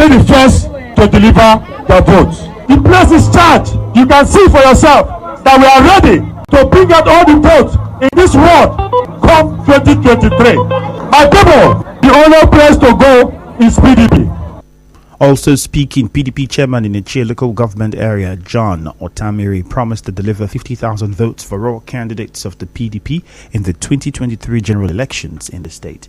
be the first to deliver the votes. The place is charged. You can see for yourself that we are ready to bring out all the votes in this world come 2023. My people, the only place to go is PDP. Also speaking, PDP chairman in the Echie local government area, John Otamiri, promised to deliver 50,000 votes for all candidates of the PDP in the 2023 general elections in the state.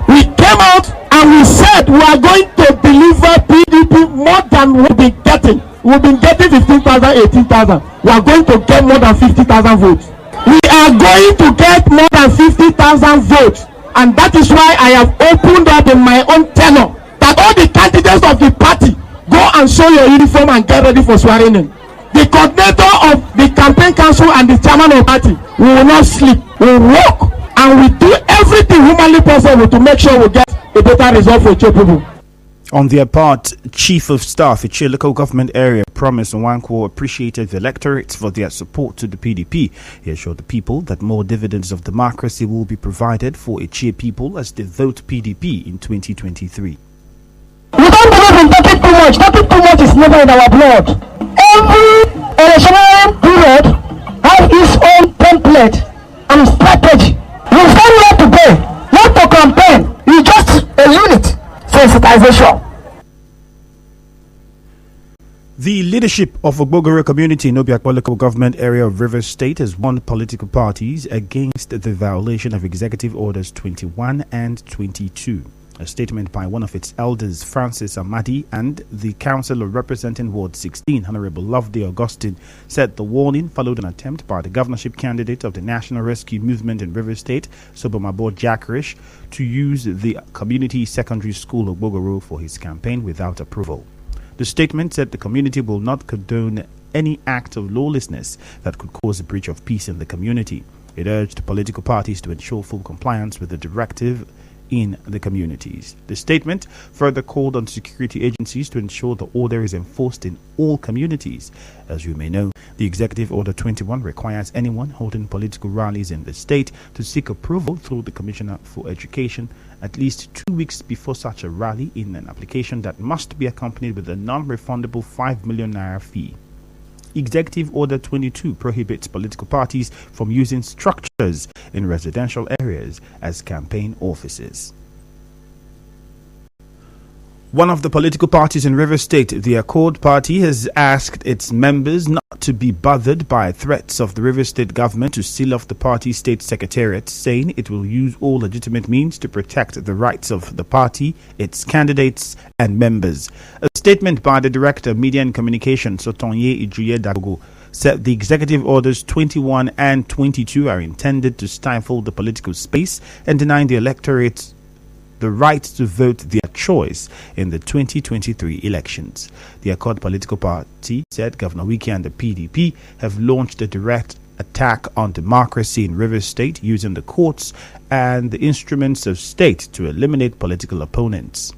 We came out and we said we are going to deliver PDP more than we've been getting. We've been getting 15,000, 18,000. We are going to get more than 50,000 votes. We are going to get more than 50,000 votes. And that is why I have opened up in my own tenure that all the candidates of the party go and show your uniform and get ready for swearing in. The coordinator of the campaign council and the chairman of the party, we will not sleep. We will work and we do everything humanly possible to make sure we get a better result for Echie people. On their part, Chief of Staff, Echie local government area, Promise Nwankwo appreciated the electorate for their support to the PDP. He assured the people that more dividends of democracy will be provided for Echie people as they vote PDP in 2023. We don't believe in talking too much. Talking too much is never in our blood. Every electionary period has its own template and strategy. You stand not to pay, not to campaign. You just a unit. Sensitization. The leadership of Ogbogoro community in Obiakpo local government area of Rivers State has warned political parties against the violation of Executive Orders 21 and 22. A statement by one of its elders, Francis Amadi, and the councillor representing Ward 16, Honorable Loveday Augustine, said the warning followed an attempt by the governorship candidate of the National Rescue Movement in Rivers State, Sobomabo Jackrish, to use the community secondary school of Ogbogoro for his campaign without approval. The statement said the community will not condone any act of lawlessness that could cause a breach of peace in the community. It urged political parties to ensure full compliance with the directive in the communities. The statement further called on security agencies to ensure the order is enforced in all communities. As you may know, the Executive Order 21 requires anyone holding political rallies in the state to seek approval through the Commissioner for Education at least 2 weeks before such a rally in an application that must be accompanied with a non-refundable 5 million naira fee. Executive Order 22 prohibits political parties from using structures in residential areas as campaign offices. One of the political parties in Rivers State, the Accord Party, has asked its members not to be bothered by threats of the Rivers State government to seal off the party's state secretariat, saying it will use all legitimate means to protect the rights of the party, its candidates and members. A statement by the Director of Media and Communication, Sotonye Ijuye Dagogo, said the Executive Orders 21 and 22 are intended to stifle the political space and deny the electorate the right to vote their choice in the 2023 elections. The Accord political party said Governor Wike and the PDP have launched a direct attack on democracy in Rivers State using the courts and the instruments of state to eliminate political opponents.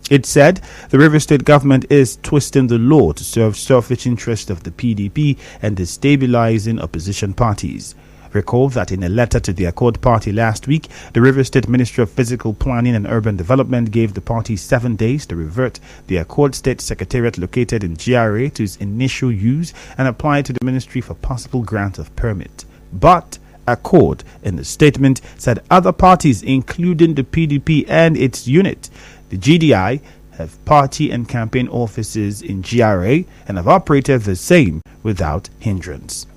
It said the Rivers State government is twisting the law to serve selfish interests of the PDP and destabilizing opposition parties. Recall that in a letter to the Accord Party last week, the Rivers State Ministry of Physical Planning and Urban Development gave the party 7 days to revert the Accord State Secretariat located in GRA to its initial use and apply to the ministry for possible grant of permit. But Accord, in the statement, said other parties, including the PDP and its unit, the GDI, have party and campaign offices in GRA and have operated the same without hindrance.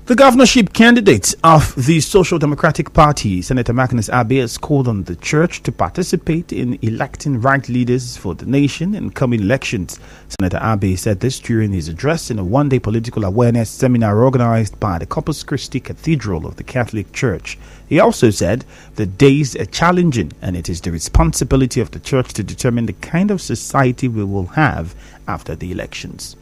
The governorship candidate of the Social Democratic Party, Senator Magnus Abe, has called on the church to participate in electing right leaders for the nation in coming elections. Senator Abe said this during his address in a one-day political awareness seminar organized by the Corpus Christi Cathedral of the Catholic Church. He also said the days are challenging and it is the responsibility of the church to determine the kind of society we will have after the elections.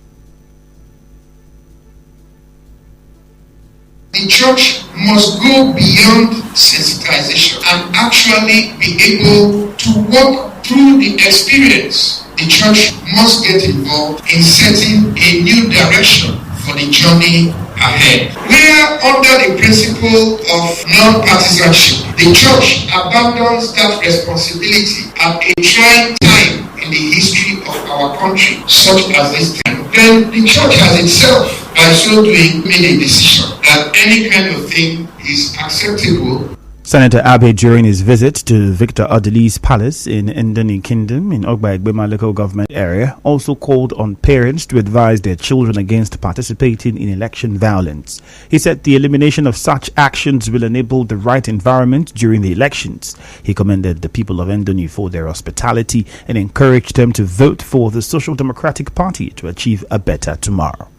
The church must go beyond sensitization and actually be able to walk through the experience. The church must get involved in setting a new direction for the journey ahead. Where under the principle of non-partisanship, the church abandons that responsibility at a trying time in the history of our country, such as this time, then the church has itself, by so doing, made a decision that any kind of thing is acceptable. Senator Abe, during his visit to Victor Odili's palace in Ndoni Kingdom in Ogba Egbema local government area, also called on parents to advise their children against participating in election violence. He said the elimination of such actions will enable the right environment during the elections. He commended the people of Ndoni for their hospitality and encouraged them to vote for the Social Democratic Party to achieve a better tomorrow.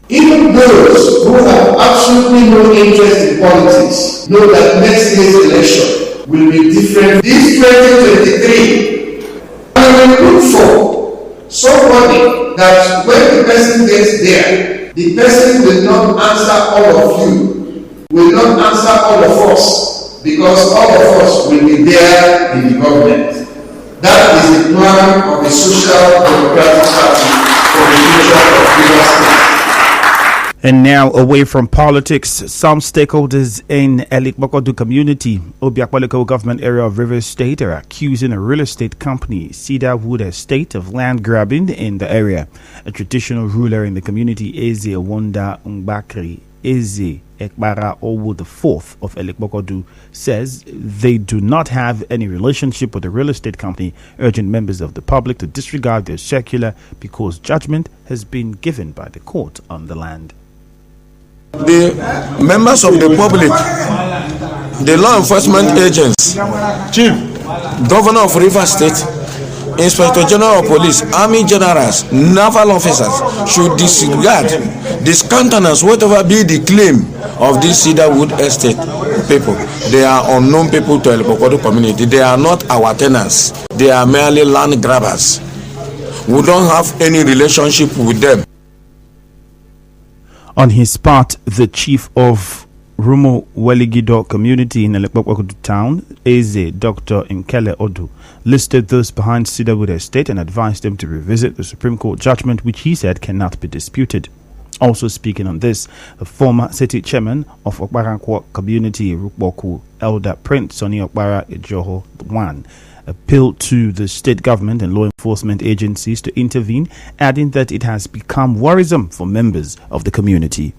Even those who have absolutely no interest in politics know that next year's election will be different. This 2023, I will look for somebody that when the person gets there, the person will not answer all of you, will not answer all of us, because all of us will be there in the government. That is the plan of the Social Democratic Party for the future of Rivers State. And now, away from politics, some stakeholders in Elikbokodu community, Obiakwa local government area of Rivers State, are accusing a real estate company, Cedarwood Estate, of land grabbing in the area. A traditional ruler in the community, Eze Wonda Ngbakri Eze Ekbara Owo IV of Elikbokodu, says they do not have any relationship with the real estate company, urging members of the public to disregard their circular because judgment has been given by the court on the land. The members of the public, the law enforcement agents, Chief, Governor of Rivers State, Inspector General of Police, Army Generals, Naval officers should disregard, discountenance whatever be the claim of this Cedarwood Estate people. They are unknown people to Elikbokodu community. They are not our tenants. They are merely land grabbers. We don't have any relationship with them. On his part, the chief of Rumo Weligido community in Elikbokodu town, Eze Dr. Nkele Odu, listed those behind Cedarwood Estate and advised them to revisit the Supreme Court judgment, which he said cannot be disputed. Also speaking on this, the former city chairman of Okbarankwo community, Rukboku, Elder Prince Sonny Okbara Ejoho I, appealed to the state government and law enforcement agencies to intervene, adding that it has become worrisome for members of the community.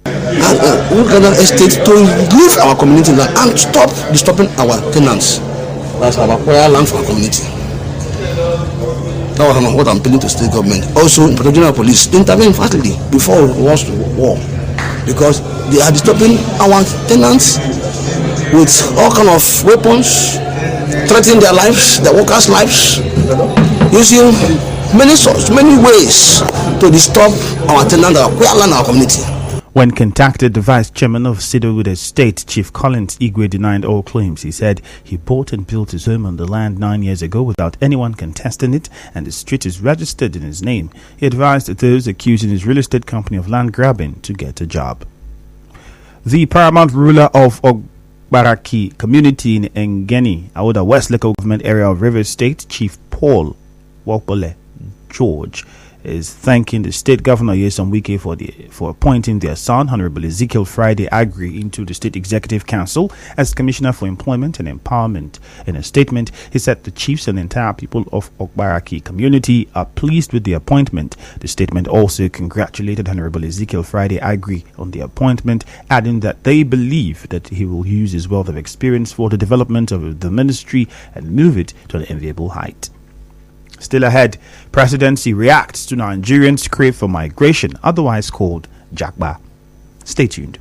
Gather estate to leave our community land and stop disturbing our tenants. That's our prayer land for our community. That was what I'm appealing to state government. Also, Inspector General of Police intervene fastly before it was to war, because they are disturbing our tenants with all kind of weapons, threatening their lives, their workers' lives, using many ways to disturb our tenants, our prayer land, our community. When contacted, the vice chairman of Cedarwood Estate, Chief Collins Igwe, denied all claims. He said he bought and built his home on the land 9 years ago without anyone contesting it, and the street is registered in his name. He advised those accusing his real estate company of land grabbing to get a job. The paramount ruler of Ogbaraki community in Ngeni, Aoda West local government area of Rivers State, Chief Paul Wokbole George, is thanking the state governor Yeson Wike for appointing their son, Honorable Ezekiel Friday Agri, into the State Executive Council as Commissioner for Employment and Empowerment. In a statement, he said the chiefs and the entire people of Ogbaraki community are pleased with the appointment. The statement also congratulated Honorable Ezekiel Friday Agri on the appointment, adding that they believe that he will use his wealth of experience for the development of the ministry and move it to an enviable height. Still ahead, presidency reacts to Nigerians' crave for migration, otherwise called Jagba. Stay tuned.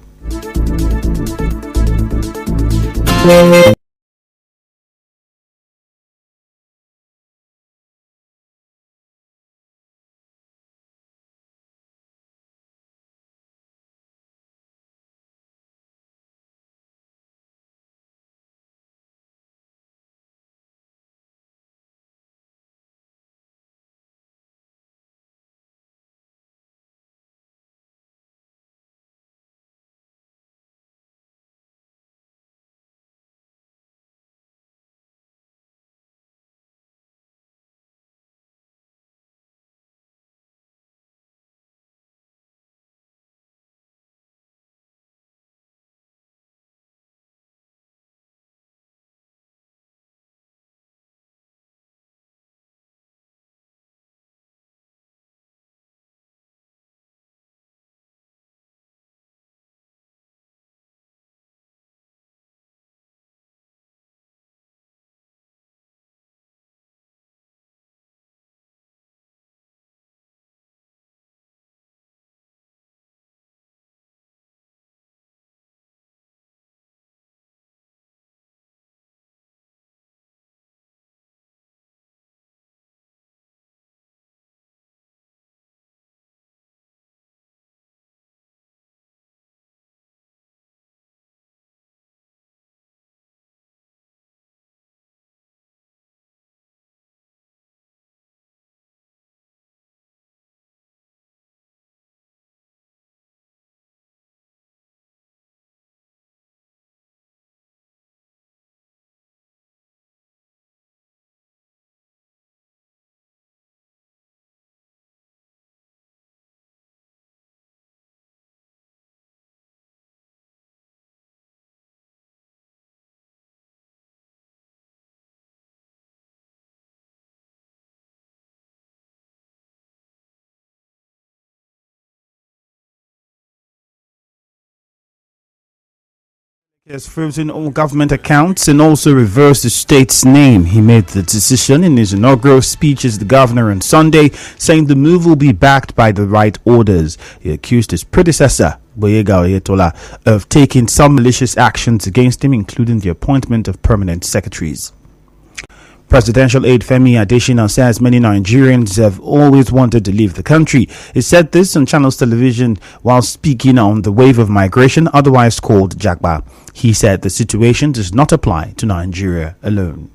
He has frozen all government accounts and also reversed the state's name. He made the decision in his inaugural speech as the governor on Sunday, saying the move will be backed by the right orders. He accused his predecessor, Boyega Oyetola, of taking some malicious actions against him, including the appointment of permanent secretaries. Presidential aide Femi Adesina says many Nigerians have always wanted to leave the country. He said this on Channels Television while speaking on the wave of migration, otherwise called Jagba. He said the situation does not apply to Nigeria alone.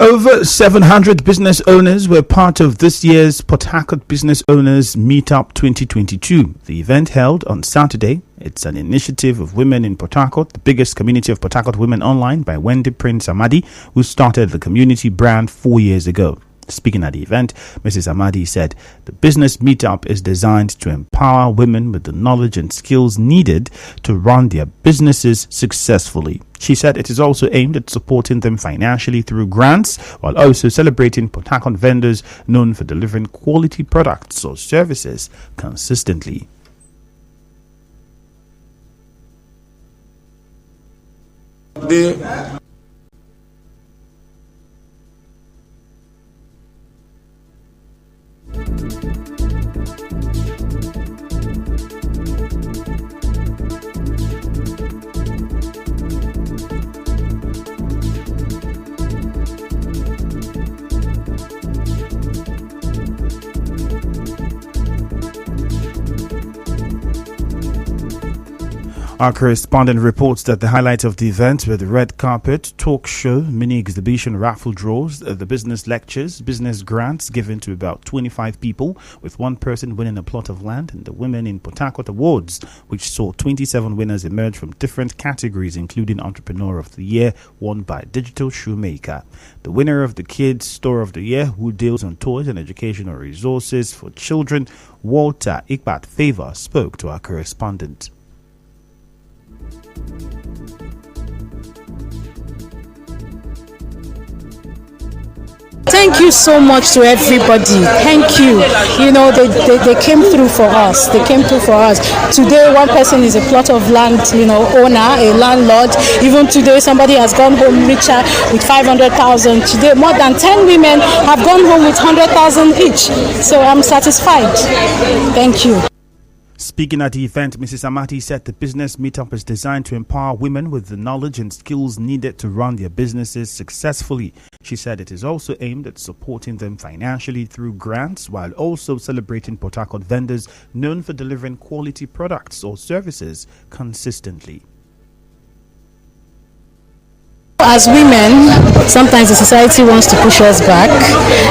Over 700 business owners were part of this year's Port Harcourt Business Owners Meetup 2022. The event held on Saturday. It's an initiative of women in Port Harcourt, the biggest community of Port Harcourt women online, by Wendy Prince Amadi, who started the community brand 4 years ago. Speaking at the event, Mrs. Amadi said the business meetup is designed to empower women with the knowledge and skills needed to run their businesses successfully. She said it is also aimed at supporting them financially through grants, while also celebrating Port Harcourt vendors known for delivering quality products or services consistently. Our correspondent reports that the highlight of the event were the red carpet, talk show, mini exhibition, raffle draws, the business lectures, business grants given to about 25 people, with one person winning a plot of land, and the Women in Port Harcourt Awards, which saw 27 winners emerge from different categories, including Entrepreneur of the Year, won by Digital Shoemaker. The winner of the Kids Store of the Year, who deals on toys and educational resources for children, Walter Ikbat Favor, spoke to our correspondent. Thank you so much to everybody. Thank you. You know, they came through for us. They came through for us. Today, one person is a plot of land, owner, a landlord. Even today, somebody has gone home richer with 500,000. Today, more than 10 women have gone home with 100,000 each. So I'm satisfied. Thank you. Speaking at the event, Mrs. Amati said the business meetup is designed to empower women with the knowledge and skills needed to run their businesses successfully. She said it is also aimed at supporting them financially through grants, while also celebrating Port Harcourt vendors known for delivering quality products or services consistently. As women, sometimes the society wants to push us back,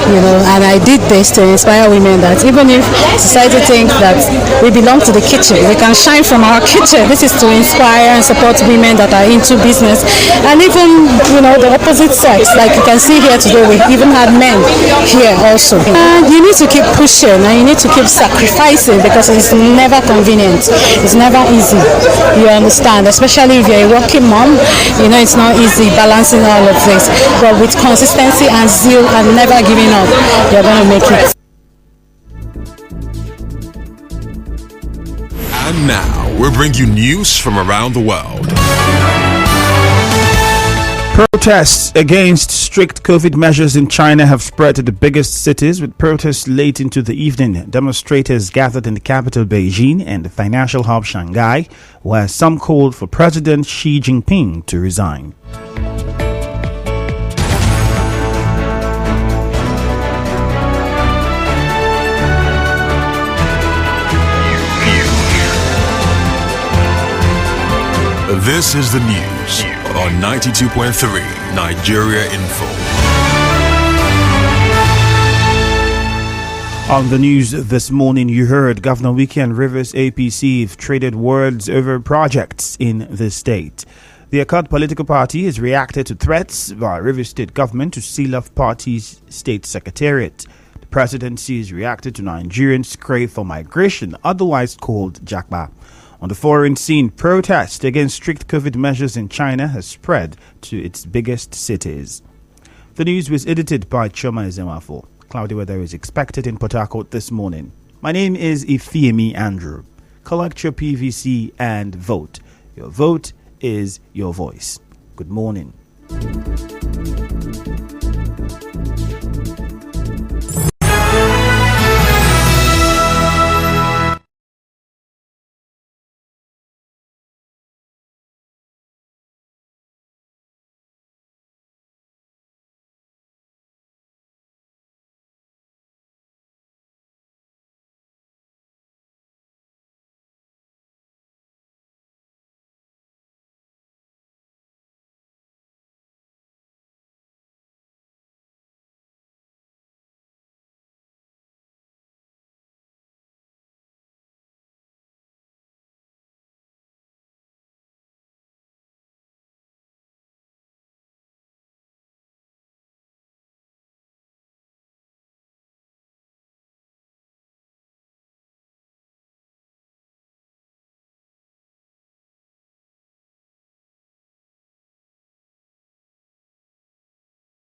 and I did this to inspire women that even if society thinks that we belong to the kitchen, we can shine from our kitchen. This is to inspire and support women that are into business, and even, the opposite sex. Like you can see here today, we even had men here also. And you need to keep pushing, and you need to keep sacrificing, because it's never convenient. It's never easy. You understand? Especially if you're a working mom, it's not easy balancing all of this, but with consistency and zeal and never giving up, you're going to make it. And now we'll bring you news from around the world. Protests against strict COVID measures in China have spread to the biggest cities, with protests late into the evening. Demonstrators gathered in the capital Beijing and the financial hub Shanghai, where some called for President Xi Jinping to resign. This is the news on 92.3 Nigeria Info. On the news this morning, you heard Governor Wike and Rivers APC have traded words over projects in the state. The Accord political party has reacted to threats by Rivers State government to seal off party's state secretariat. The presidency has reacted to Nigerians' crave for migration, otherwise called Jagba. On the foreign scene, protest against strict COVID measures in China has spread to its biggest cities. The news was edited by Choma Ezemafo. Cloudy weather is expected in Port Harcourt this morning. My name is Ifeemi Andrew. Collect your PVC and vote. Your vote is your voice. Good morning.